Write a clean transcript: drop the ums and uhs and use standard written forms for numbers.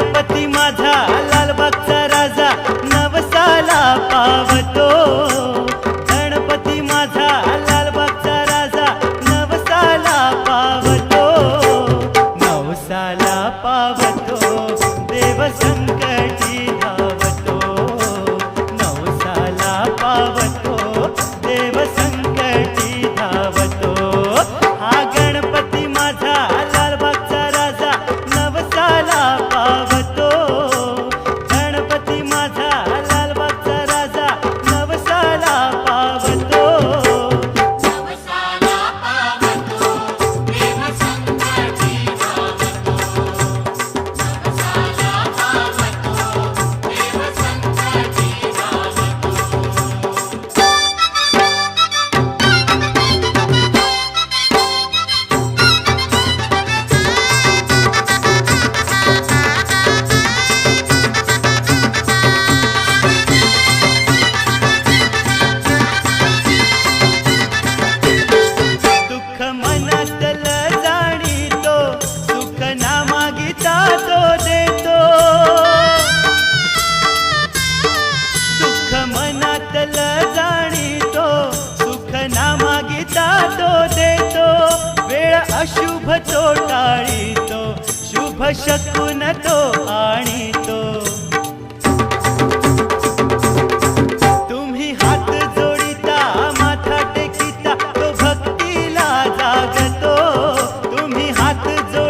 गणपती माझा लालबागचा राजा नवसाला पावतो. गणपती माझा लालबागचा राजा नवसाला पावतो. नवसाला पावतो देव संकटी धावतो. नवसाला पावतो देव संकटी धावतो. हा गणपती माझा लालबागचा राजा नवसाला पावतो. गणपती माझा लालबागचा राजा नवसाला पावतो. नवसाला पावतो देव संकटी धावतो. नवसाला पावतो देव संकटी धावतो. दुःख मनातल जाणीतो सुख ना मागिता तो देतो. दुःख मनातल जाणीतो सुख ना मागिता तो देतो. वेळ अशुभ तो टाळीतो शुभ शकून तो आणीतो.